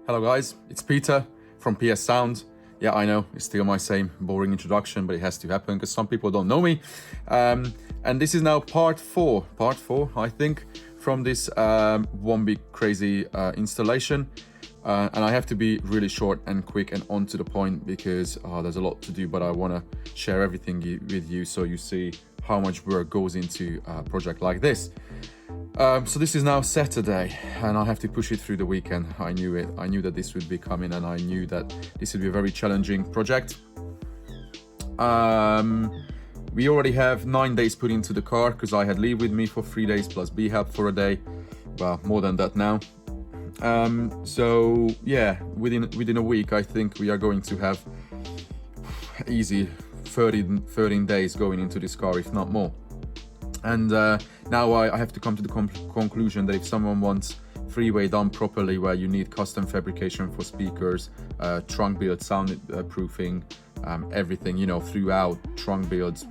Hello guys, it's Peter from PS Sound. Yeah, I know, it's still my same boring introduction, but it has to happen because some people don't know me. And this is now part four, I think, from this one big crazy installation. And I have to be really short and quick and on to the point because there's a lot to do, but I want to share everything with you so you see how much work goes into a project like this. So this is now Saturday and I have to push it through the weekend. I knew it. I knew that this would be coming and I knew that this would be a very challenging project. We already have 9 days put into the car because I had leave with me for 3 days plus B help for a day. Well, more than that now. So yeah, within a week, I think we are going to have easy 13 days going into this car, if not more. And now I have to come to the conclusion that if someone wants freeway done properly, where you need custom fabrication for speakers, trunk build, sound proofing, everything, you know, throughout trunk builds,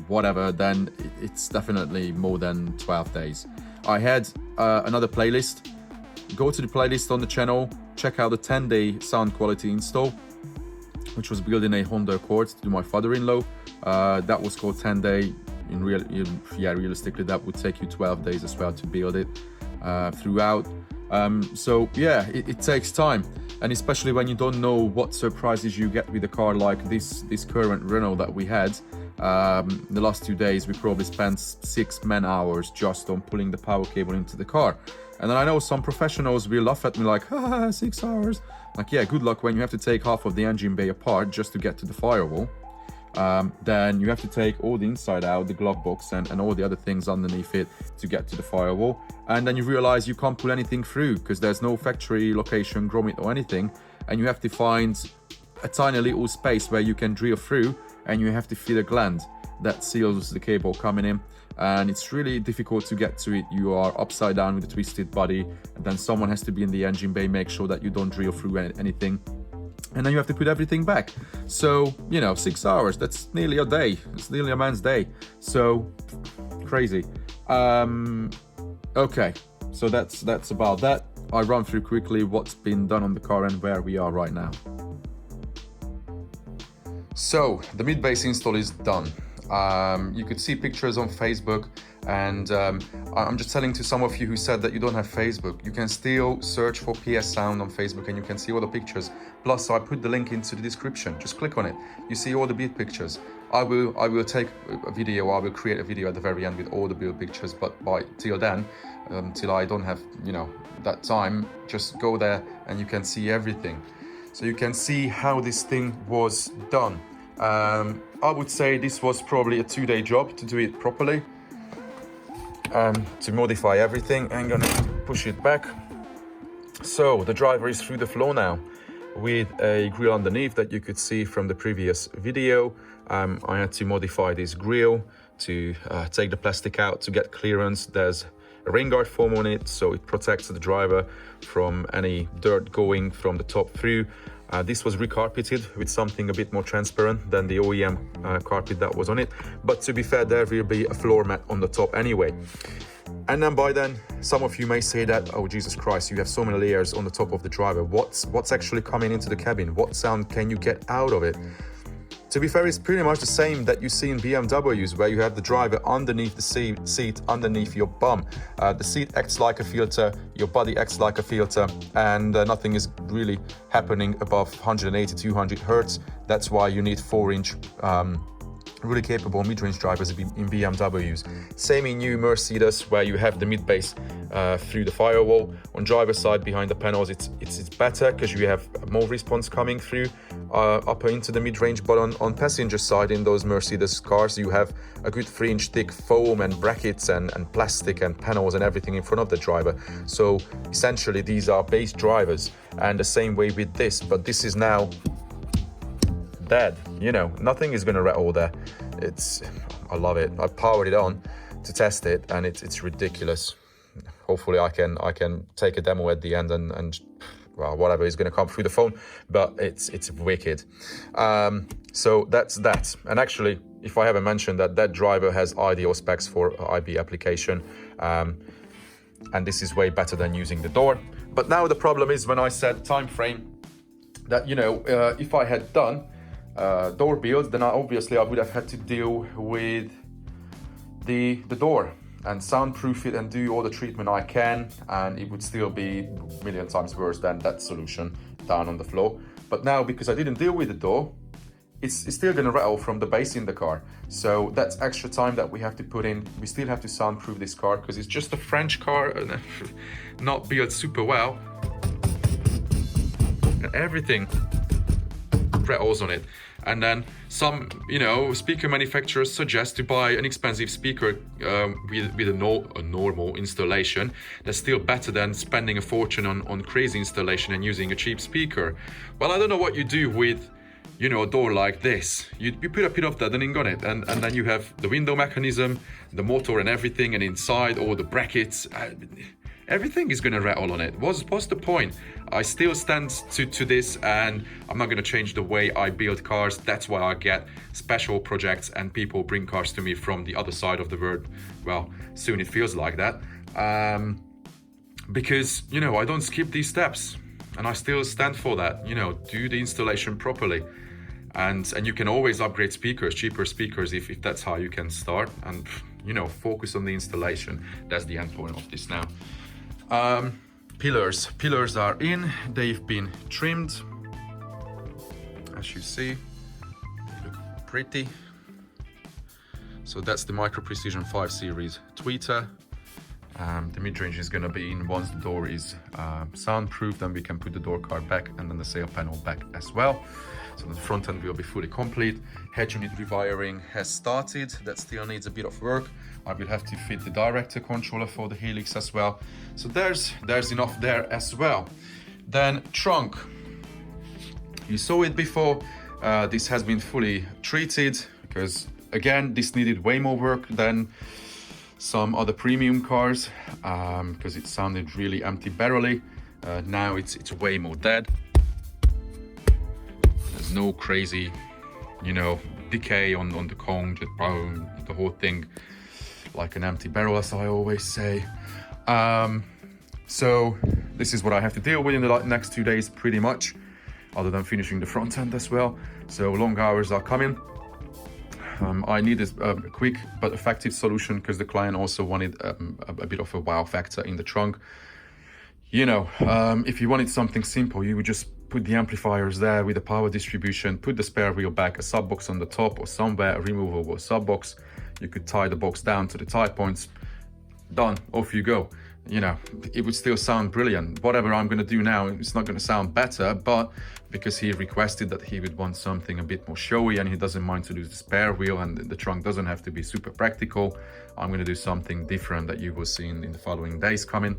whatever, then it's definitely more than 12 days. I had another playlist. Go to the playlist on the channel, check out the 10-day sound quality install, which was built in a Honda Accord to my father-in-law. That was called 10-day. Realistically, that would take you 12 days as well to build it throughout. So yeah, it takes time, and especially when you don't know what surprises you get with a car like this current Renault that we had. The last 2 days we probably spent 6 man-hours just on pulling the power cable into the car. And then I know some professionals will laugh at me like, 6 hours. Like, yeah, good luck when you have to take half of the engine bay apart just to get to the firewall. Then you have to take all the inside out, the glove box and all the other things underneath it to get to the firewall. And then you realize you can't pull anything through because there's no factory location grommet or anything. And you have to find a tiny little space where you can drill through, and you have to fit a gland that seals the cable coming in. And it's really difficult to get to it. You are upside down with a twisted body, and then someone has to be in the engine bay, make sure that you don't drill through anything. And then you have to put everything back. So, you know, 6 hours, that's nearly a day. It's nearly a man's day. So, crazy. Okay, so that's about that. I run through quickly what's been done on the car and where we are right now. So, the mid-base install is done. You could see pictures on Facebook, and I'm just telling to some of you who said that you don't have Facebook, you can still search for PS Sound on Facebook and you can see all the pictures. Plus, I put the link into the description. Just click on it. You see all the build pictures. I will take a video. I will create a video at the very end with all the build pictures. But till then, till I don't have that time, just go there and you can see everything. So you can see how this thing was done. I would say this was probably a 2-day job to do it properly. To modify everything. I'm gonna push it back. So the driver is through the floor now with a grill underneath that you could see from the previous video. I had to modify this grill to take the plastic out to get clearance. There's a rain guard foam on it, so it protects the driver from any dirt going from the top through. This was recarpeted with something a bit more transparent than the OEM carpet that was on it. But to be fair, there will be a floor mat on the top anyway. And then by then, some of you may say that, oh Jesus Christ, you have so many layers on the top of the driver. What's actually coming into the cabin? What sound can you get out of it? To be fair, it's pretty much the same that you see in BMWs, where you have the driver underneath the seat underneath your bum. The seat acts like a filter, your body acts like a filter, and nothing is really happening above 180, 200 hertz. That's why you need 4-inch really capable mid-range drivers in BMWs. Same in new Mercedes, where you have the mid-bass through the firewall. On driver's side behind the panels, it's better because you have more response coming through upper into the mid-range. But on passenger side in those Mercedes cars, you have a good 3-inch thick foam and brackets and plastic and panels and everything in front of the driver. So essentially these are bass drivers, and the same way with this, but this is now dead. Nothing is going to rattle there. I love it. I powered it on to test it, and it's ridiculous. Hopefully I can take a demo at the end and well, whatever is going to come through the phone, but it's wicked. So that's that. And actually, if I haven't mentioned that driver has ideal specs for IB application. and this is way better than using the door. But now the problem is when I set time frame that, you know, if I had done door builds, then obviously I would have had to deal with the door and soundproof it and do all the treatment I can, and it would still be a million times worse than that solution down on the floor. But now, because I didn't deal with the door, it's still gonna rattle from the bass in the car. So that's extra time that we have to put in. We still have to soundproof this car because it's just a French car and not built super well. And everything rattles on it. And then some, you know, speaker manufacturers suggest to buy an expensive speaker with a normal installation. That's still better than spending a fortune on crazy installation and using a cheap speaker. Well, I don't know what you do with, you know, a door like this. You put a bit of deadening on it, and then you have the window mechanism, the motor and everything, and inside all the brackets. Everything is gonna rattle on it. What's the point? I still stand to this, and I'm not gonna change the way I build cars. That's why I get special projects and people bring cars to me from the other side of the world. Well, soon it feels like that. Because, you know, I don't skip these steps, and I still stand for that. You know, do the installation properly. And you can always upgrade speakers, cheaper speakers, if that's how you can start. And, you know, focus on the installation. That's the end point of this now. Pillars are in, they've been trimmed, as you see. They look pretty. So that's the Micro Precision 5 Series tweeter. The mid-range is going to be in once the door is soundproof. Then we can put the door card back and then the sail panel back as well. So the front end will be fully complete. Head unit rewiring has started. That still needs a bit of work. I will have to fit the director controller for the Helix as well. So there's enough there as well. Then trunk. You saw it before. This has been fully treated because, again, this needed way more work than some other premium cars because it sounded really empty barrelly. Now it's way more dead. There's no crazy, you know, decay on the cone, the whole thing like an empty barrel, as I always say. So this is what I have to deal with in the next 2 days pretty much, other than finishing the front end as well. So long hours are coming. I needed a quick but effective solution because the client also wanted a bit of a wow factor in the trunk. You know, if you wanted something simple, you would just put the amplifiers there with the power distribution, put the spare wheel back, a sub box on the top or somewhere, a removable sub box. You could tie the box down to the tie points. Done, off you go. You know, it would still sound brilliant. Whatever I'm going to do now, it's not going to sound better, but because he requested that he would want something a bit more showy and he doesn't mind to lose the spare wheel and the trunk doesn't have to be super practical, I'm going to do something different that you will see in the following days coming.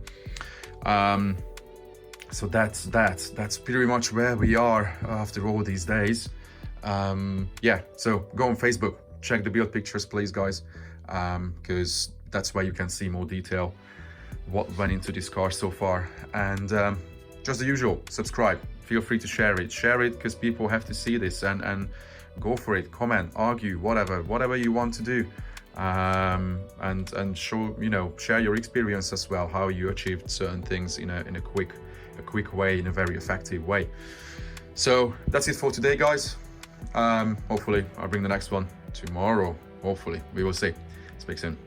So that's pretty much where we are after all these days. Yeah, so go on Facebook, check the build pictures, please, guys, because that's where you can see more detail what went into this car so far. And just the usual, subscribe, feel free to share it because people have to see this, and go for it, comment, argue, whatever you want to do, and show, you know, share your experience as well, how you achieved certain things in a quick way, in a very effective way. So that's it for today, guys. Hopefully I'll bring the next one tomorrow. Hopefully, we will see. Speak soon.